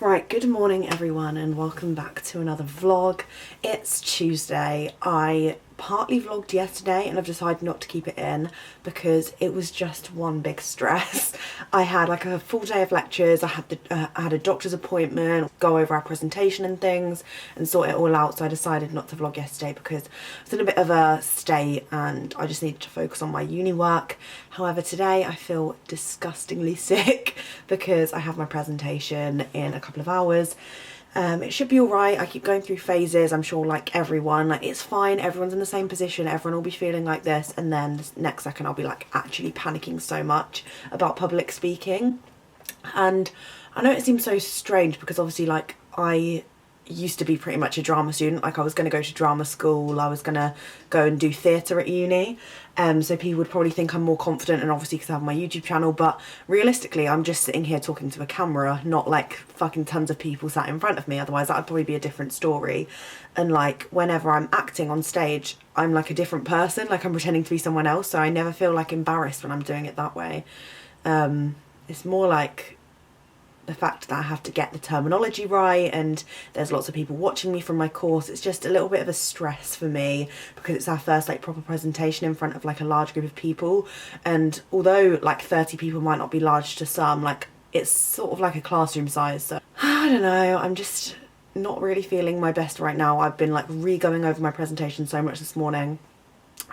Right, good morning everyone and welcome back to another vlog. It's Tuesday. I partly vlogged yesterday and I've decided not to keep it in because it was just one big stress. I had like a full day of lectures, I had a doctor's appointment, go over our presentation and things and sort it all out, so I decided not to vlog yesterday because I was in a bit of a state and I just needed to focus on my uni work. However, today I feel disgustingly sick because I have my presentation in a couple of hours. It should be alright. I keep going through phases, I'm sure, like everyone. Like, it's fine, everyone's in the same position, everyone will be feeling like this, and then the next second I'll be like actually panicking so much about public speaking. And I know it seems so strange because obviously like I used to be pretty much a drama student. Like, I was going to go to drama school, I was going to go and do theatre at uni, so people would probably think I'm more confident, and obviously because I have my YouTube channel, but realistically I'm just sitting here talking to a camera, not like fucking tons of people sat in front of me, otherwise that would probably be a different story. And like whenever I'm acting on stage I'm like a different person, like I'm pretending to be someone else, so I never feel like embarrassed when I'm doing it that way. It's more like the fact that I have to get the terminology right and there's lots of people watching me from my course. It's just a little bit of a stress for me because it's our first like proper presentation in front of like a large group of people, and although like 30 people might not be large to some, like it's sort of like a classroom size, so I don't know, I'm just not really feeling my best right now. I've been like re-going over my presentation so much this morning.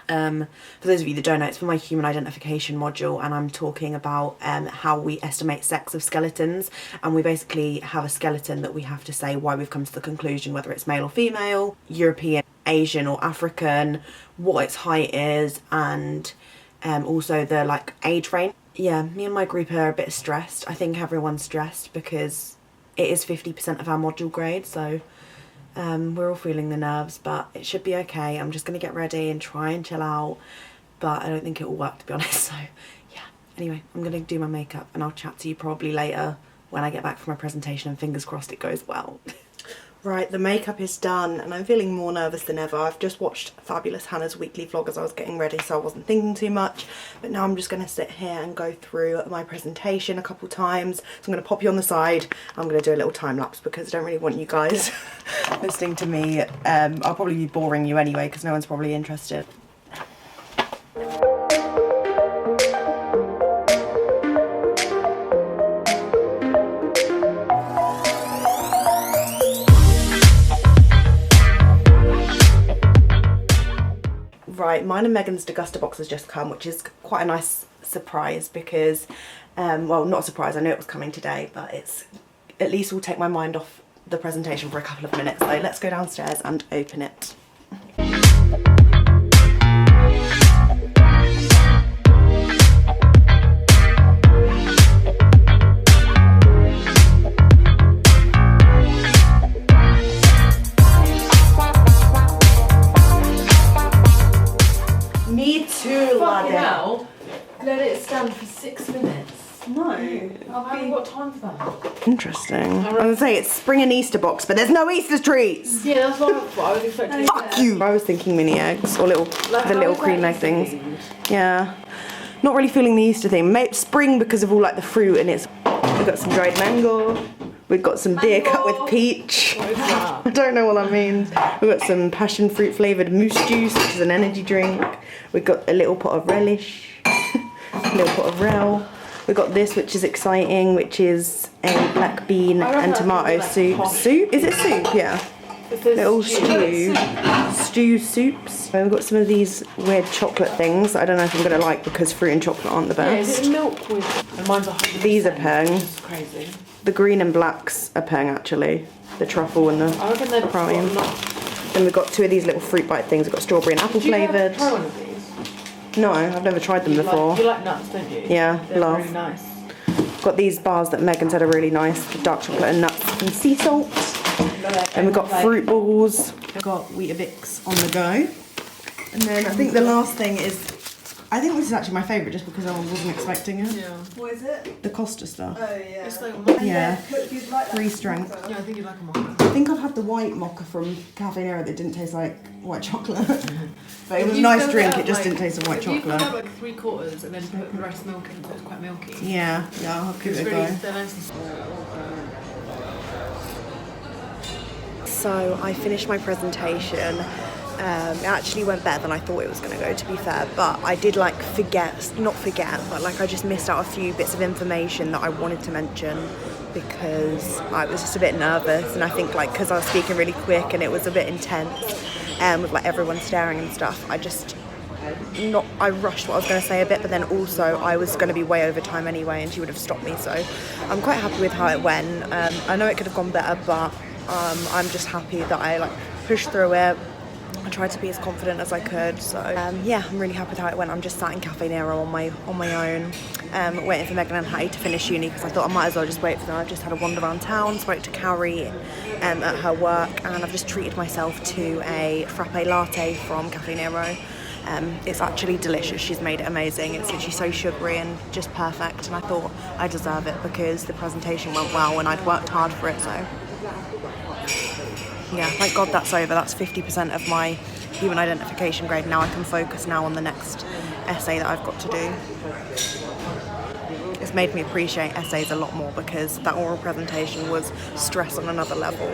For those of you that don't know, it's for my human identification module, and I'm talking about how we estimate sex of skeletons, and we basically have a skeleton that we have to say why we've come to the conclusion whether it's male or female, European, Asian or African, what its height is, and also the like age range. Yeah, me and my group are a bit stressed. I think everyone's stressed because it is 50% of our module grade, so we're all feeling the nerves, but it should be okay. I'm just going to get ready and try and chill out, but I don't think it will work, to be honest, so yeah. Anyway, I'm going to do my makeup and I'll chat to you probably later when I get back from my presentation, and fingers crossed it goes well. Right, the makeup is done and I'm feeling more nervous than ever. I've just watched Fabulous Hannah's weekly vlog as I was getting ready, so I wasn't thinking too much, but now I'm just going to sit here and go through my presentation a couple times. So I'm going to pop you on the side. I'm going to do a little time lapse because I don't really want you guys listening to me. I'll probably be boring you anyway because no one's probably interested. Right, mine and Megan's Degusta box has just come, which is quite a nice surprise because, well, not a surprise, I knew it was coming today, but it's at least will take my mind off the presentation for a couple of minutes. So let's go downstairs and open it. Now, let it stand for 6 minutes. No. I haven't got time for that. Interesting. I was going to say it's spring and Easter box, but there's no Easter trees. Yeah, that's what I was expecting. Fuck you. I was thinking mini eggs or the little cream egg things. Yeah. Not really feeling the Easter thing. Maybe spring because of all like the fruit, and we've got some dried mango. We've got some beer cut with peach. What is that? I don't know what that means. We've got some passion fruit flavoured moose juice, which is an energy drink. We've got a little pot of relish, a little pot of rel. We've got this, which is exciting, which is a black bean and tomato soup. Soup? Is it soup? Yeah. Little stew soups. And we've got some of these weird chocolate things that I don't know if I'm going to like because fruit and chocolate aren't the best. Yeah, is it milk with... And mine's 100%. These are peng. It's crazy. The green and blacks are peng actually. The truffle and the prime. Then we've got two of these little fruit bite things. We've got strawberry and apple flavoured. Try one of these? No, I've never tried them before. You like nuts, don't you? Yeah, They're love. really nice. Got these bars that Megan said are really nice. The dark chocolate and nuts and sea salt. And we've got fruit balls. We've got Weetabix on the go. And then I think the last thing is, I think this is actually my favourite just because I wasn't expecting it. Yeah. What is it? The Costa stuff. Oh yeah. It's like a mocha. Yeah. You'd like that. 3 strength. Yeah, I think you like a mocha. I think I've had the white mocha from Cafe Nero that didn't taste like white chocolate. But it was a You nice filled drink, out, it just like, didn't taste of white if you chocolate. fill out like 3/4 and then put the rest milk in, so it's quite milky. Yeah, I'll give It's it a really, go. they're nice and So I finished my presentation. It actually went better than I thought it was going to go, to be fair, but I did like not forget, but like I just missed out a few bits of information that I wanted to mention because I was just a bit nervous, and I think like because I was speaking really quick and it was a bit intense with like everyone staring and stuff, I rushed what I was going to say a bit, but then also I was going to be way over time anyway and she would have stopped me, so I'm quite happy with how it went. I know it could have gone better, but I'm just happy that I like pushed through it. I tried to be as confident as I could, so yeah, I'm really happy with how it went. I'm just sat in Cafe Nero on my own, waiting for Megan and Hattie to finish uni because I thought I might as well just wait for them. I've just had a wander around town, spoke to Carrie at her work, and I've just treated myself to a frappe latte from Cafe Nero. It's actually delicious. She's made it amazing. It's literally so sugary and just perfect, and I thought I deserve it because the presentation went well and I'd worked hard for it, so yeah, thank God that's over. That's 50% of my human identification grade. Now I can focus now on the next essay that I've got to do. It's made me appreciate essays a lot more because that oral presentation was stress on another level.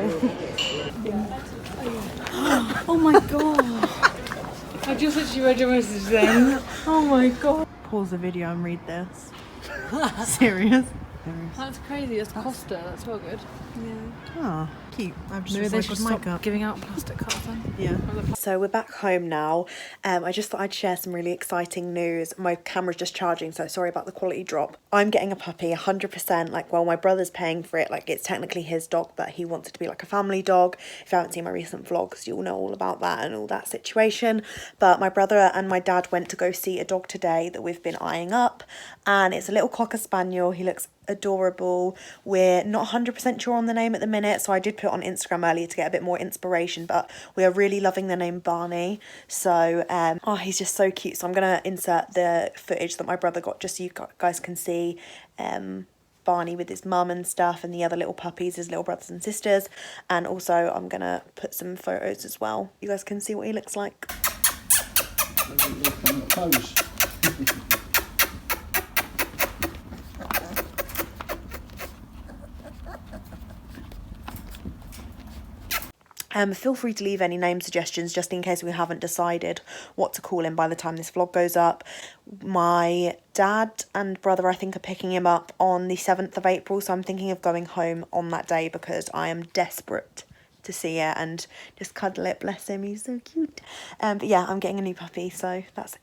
Oh my god. I just literally read your message then. Oh my god. Pause the video and read this. Serious? That's crazy. That's Costa. That's well good. Yeah. Oh, cute. I've just Maybe they should stop giving out plastic cups then. Yeah. So we're back home now. I just thought I'd share some really exciting news. My camera's just charging, so sorry about the quality drop. I'm getting a puppy 100%. Like, well, my brother's paying for it. Like, it's technically his dog, but he wants it to be like a family dog. If you haven't seen my recent vlogs, you'll know all about that and all that situation. But my brother and my dad went to go see a dog today that we've been eyeing up, and it's a little Cocker Spaniel. He looks adorable. We're not 100% sure on the name at the minute, so I did put it on Instagram earlier to get a bit more inspiration, but we are really loving the name Barney. So oh, he's just so cute. So I'm gonna insert the footage that my brother got just so you guys can see Barney with his mum and stuff, and the other little puppies, his little brothers and sisters, and also I'm gonna put some photos as well. You guys can see what he looks like. Feel free to leave any name suggestions just in case we haven't decided what to call him by the time this vlog goes up. My dad and brother, I think, are picking him up on the 7th of April, so I'm thinking of going home on that day because I am desperate to see it and just cuddle it. Bless him, he's so cute. But yeah, I'm getting a new puppy, so that's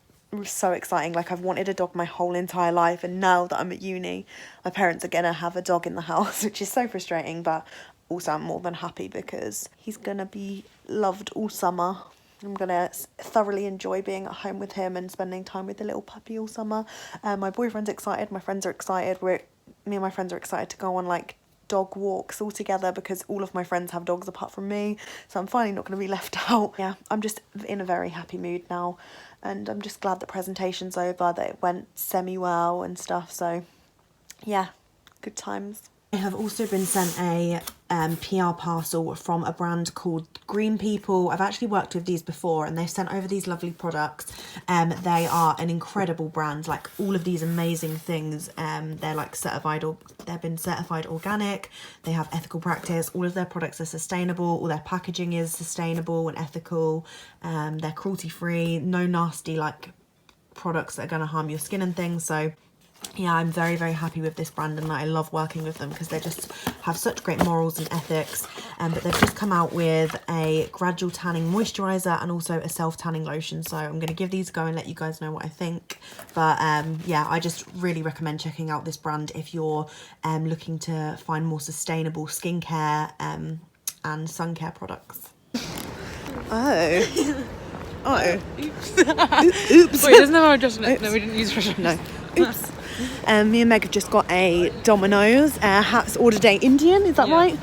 so exciting. Like, I've wanted a dog my whole entire life, and now that I'm at uni, my parents are gonna have a dog in the house, which is so frustrating, but also I'm more than happy because he's gonna be loved all summer. I'm gonna thoroughly enjoy being at home with him and spending time with the little puppy all summer. My boyfriend's excited, my friends are excited. Me and my friends are excited to go on like dog walks all together because all of my friends have dogs apart from me, so I'm finally not going to be left out. Yeah, I'm just in a very happy mood now, and I'm just glad the presentation's over, that it went semi-well and stuff, so yeah, good times. I have also been sent a PR parcel from a brand called Green People. I've actually worked with these before, and they've sent over these lovely products. They are an incredible brand, like all of these amazing things. They're like certified, or they've been certified organic. They have ethical practice. All of their products are sustainable. All their packaging is sustainable and ethical. They're cruelty free. No nasty like products that are going to harm your skin and things. So yeah, I'm very, very happy with this brand, and I love working with them because they just have such great morals and ethics. But they've just come out with a gradual tanning moisturiser and also a self-tanning lotion. So I'm going to give these a go and let you guys know what I think. But yeah, I just really recommend checking out this brand if you're looking to find more sustainable skincare and sun care products. Oh. Oh. Oops. Oops. Wait, doesn't have our address on it? No, we didn't use address. No. Oops. Me and Meg have just got a Domino's. Hat's ordered a Indian, is that right?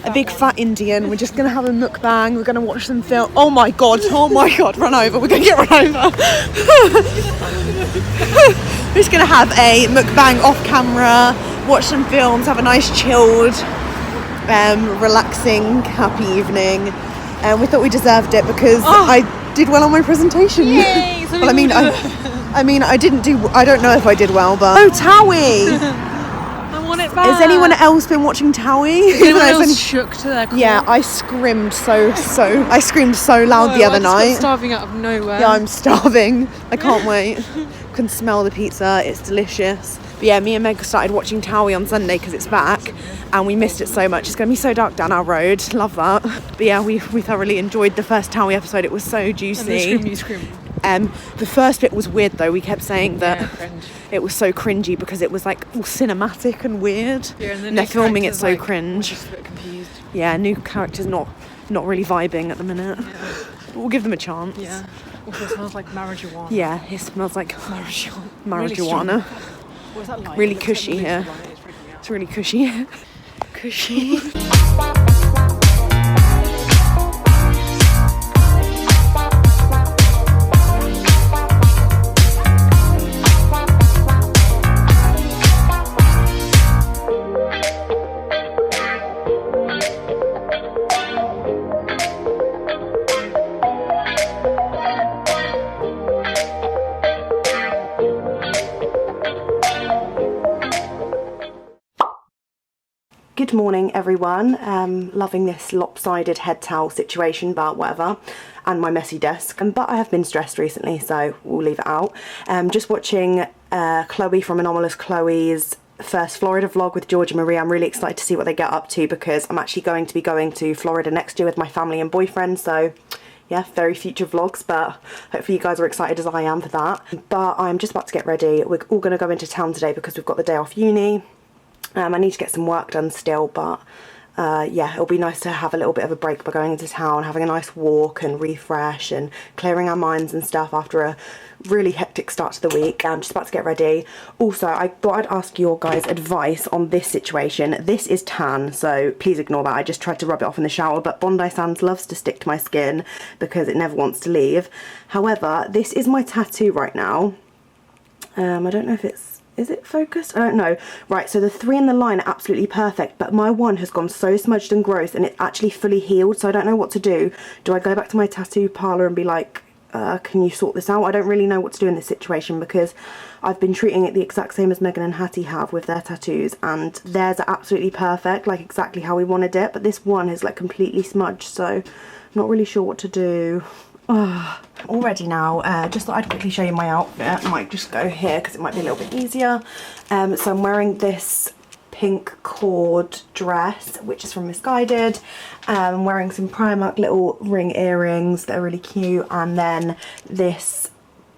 A big fat Indian. We're just going to have a mukbang. We're going to watch some film. Oh my god, run over. We're going to get run over. We're just going to have a mukbang off camera, watch some films, have a nice chilled, relaxing, happy evening. We thought we deserved it because I did well on my presentation. Yay! So well, I mean, I don't know if I did well, but... Oh, Towie! I want it back. Has anyone else been watching Towie? Has anyone else shook to their core? Yeah, I screamed so loud the other night. Got starving out of nowhere. Yeah, I'm starving. I can't wait. Can smell the pizza. It's delicious. But yeah, me and Meg started watching Towie on Sunday because it's back, and we missed it so much. It's going to be so dark down our road. Love that. But yeah, we thoroughly enjoyed the first Towie episode. It was so juicy. And you scream. The first bit was weird though. We kept saying that it was so cringy because it was like all cinematic and weird. Yeah, and they're filming it so like, cringe. Just a bit confused. Yeah, new characters not really vibing at the minute. Yeah. We'll give them a chance. Yeah. Also, it smells like marijuana. Yeah, it smells like marijuana. What's that like? Really cushy here. It's really cushy here. Cushy. Good morning everyone, loving this lopsided head towel situation, but whatever, and my messy desk, but I have been stressed recently so we'll leave it out. Just watching Chloe from Anomalous Chloe's first Florida vlog with George and Marie. I'm really excited to see what they get up to because I'm actually going to be going to Florida next year with my family and boyfriend, so yeah, very future vlogs, but hopefully you guys are excited as I am for that. But I'm just about to get ready. We're all going to go into town today because we've got the day off uni. I need to get some work done still, but yeah, it'll be nice to have a little bit of a break by going into town, having a nice walk and refresh and clearing our minds and stuff after a really hectic start to the week. I'm just about to get ready. Also, I thought I'd ask your guys' advice on this situation. This is tan, so please ignore that. I just tried to rub it off in the shower, but Bondi Sands loves to stick to my skin because it never wants to leave. However, this is my tattoo right now. I don't know if is it focused? I don't know. Right, so the 3 in the line are absolutely perfect, but my one has gone so smudged and gross and it's actually fully healed, so I don't know what to do. Do I go back to my tattoo parlour and be like, can you sort this out? I don't really know what to do in this situation because I've been treating it the exact same as Megan and Hattie have with their tattoos, and theirs are absolutely perfect, like exactly how we wanted it, but this one is like completely smudged, so I'm not really sure what to do. All ready now. Just thought I'd quickly show you my outfit. I might just go here because it might be a little bit easier. So I'm wearing this pink cord dress, which is from Misguided. I'm wearing some Primark little ring earrings that are really cute, and then this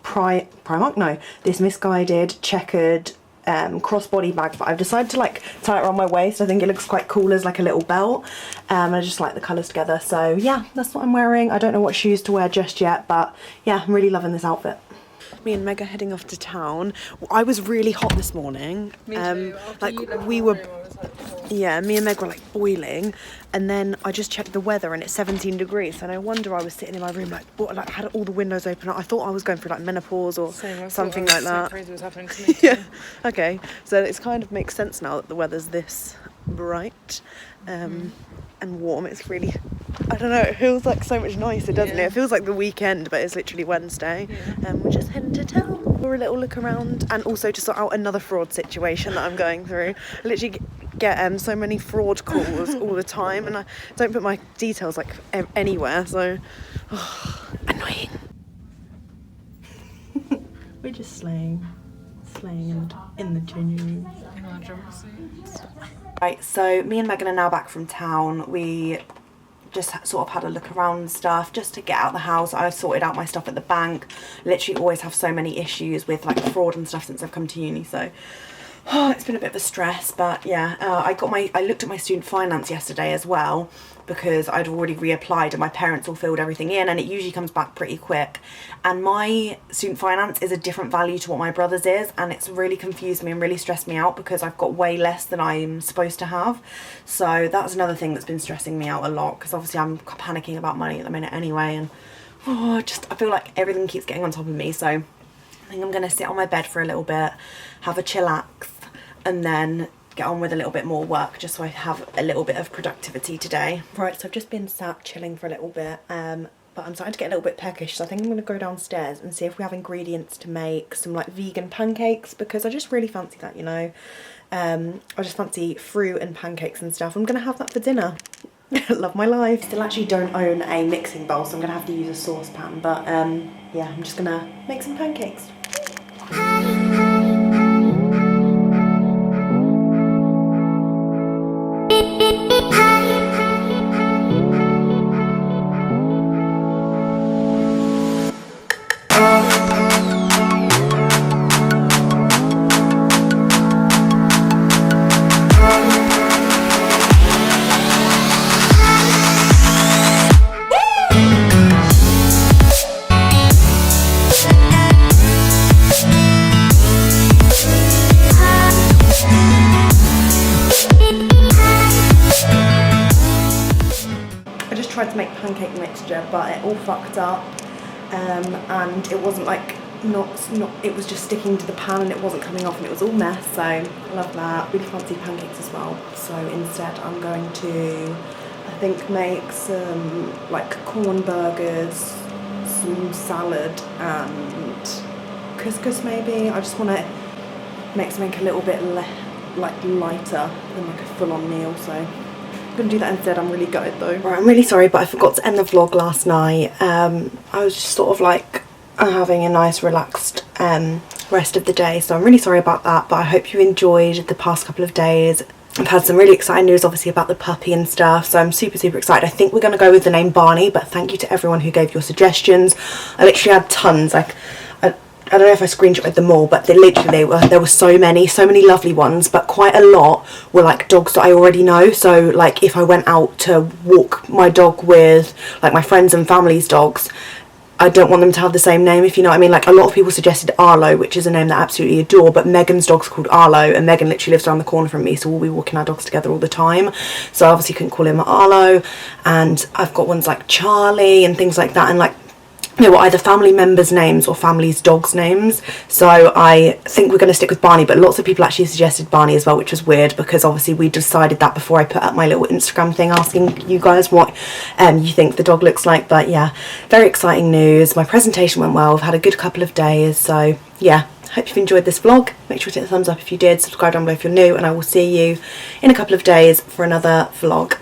this Misguided checkered crossbody bag, but I've decided to like tie it around my waist. I think it looks quite cool as like a little belt. I just like the colours together, so yeah, that's what I'm wearing. I don't know what shoes to wear just yet, but yeah, I'm really loving this outfit. Me and Meg are heading off to town. I was really hot this morning. Me too. Like we were, yeah, me and Meg were like boiling, and then I just checked the weather and it's 17 degrees, and I wonder, I was sitting in my room like had all the windows open. I thought I was going through like menopause or something like that. Crazy was happening to me. Yeah. Okay, so it kind of makes sense now that the weather's this bright and warm. It's really, I don't know, it feels like so much nicer, doesn't it? It feels like the weekend, but it's literally Wednesday. We're just heading to town for a little look around, and also to sort out another fraud situation that I'm going through. I literally get so many fraud calls all the time, and I don't put my details like anywhere, so annoying. We're just slaying in the changing room. Right, so me and Megan are now back from town. We just sort of had a look around and stuff just to get out the house. I sorted out my stuff at the bank. Literally always have so many issues with like fraud and stuff since I've come to uni, so it's been a bit of a stress. But yeah, I looked at my student finance yesterday as well because I'd already reapplied and my parents all filled everything in, and it usually comes back pretty quick, and my student finance is a different value to what my brother's is, and it's really confused me and really stressed me out because I've got way less than I'm supposed to have. So that's another thing that's been stressing me out a lot, because obviously I'm panicking about money at the minute anyway, and I feel like everything keeps getting on top of me. So I think I'm gonna sit on my bed for a little bit, have a chillax, and then get on with a little bit more work, just so I have a little bit of productivity today. Right, so I've just been sat chilling for a little bit, but I'm starting to get a little bit peckish, so I think I'm going to go downstairs and see if we have ingredients to make some like vegan pancakes, because I just really fancy that, you know. I just fancy fruit and pancakes and stuff. I'm gonna have that for dinner. Love my life. Still actually don't own a mixing bowl, so I'm gonna have to use a saucepan, but yeah, I'm just gonna make some pancakes. Tried to make pancake mixture, but it all fucked up, and it wasn't like it was just sticking to the pan and it wasn't coming off, and it was all mess. So I love that. Really fancy pancakes as well, so instead I'm going to, I think, make some like corn burgers, some salad and couscous maybe. I just want to make something a little bit like lighter than like a full-on meal, so I'm gonna do that instead. I'm really gutted though. Right, I'm really sorry, but I forgot to end the vlog last night. I was just sort of like having a nice relaxed rest of the day, so I'm really sorry about that, but I hope you enjoyed the past couple of days. I've had some really exciting news obviously about the puppy and stuff, so I'm super excited. I think we're gonna go with the name Barney, but thank you to everyone who gave your suggestions. I literally had tons. Like I don't know if I screenshotted them all, but there were so many lovely ones, but quite a lot were like dogs that I already know. So like if I went out to walk my dog with like my friends and family's dogs, I don't want them to have the same name, if you know what I mean. Like a lot of people suggested Arlo, which is a name that I absolutely adore, but Megan's dog's called Arlo, and Megan literally lives around the corner from me, so we'll be walking our dogs together all the time. So I obviously couldn't call him Arlo, and I've got ones like Charlie and things like that, and like they were either family members' names or family's dogs' names. So I think we're going to stick with Barney, but lots of people actually suggested Barney as well, which was weird because obviously we decided that before I put up my little Instagram thing asking you guys what you think the dog looks like. But yeah, very exciting news. My presentation went well. I've had a good couple of days, so yeah, hope you've enjoyed this vlog. Make sure to hit the thumbs up if you did, subscribe down below if you're new, and I will see you in a couple of days for another vlog.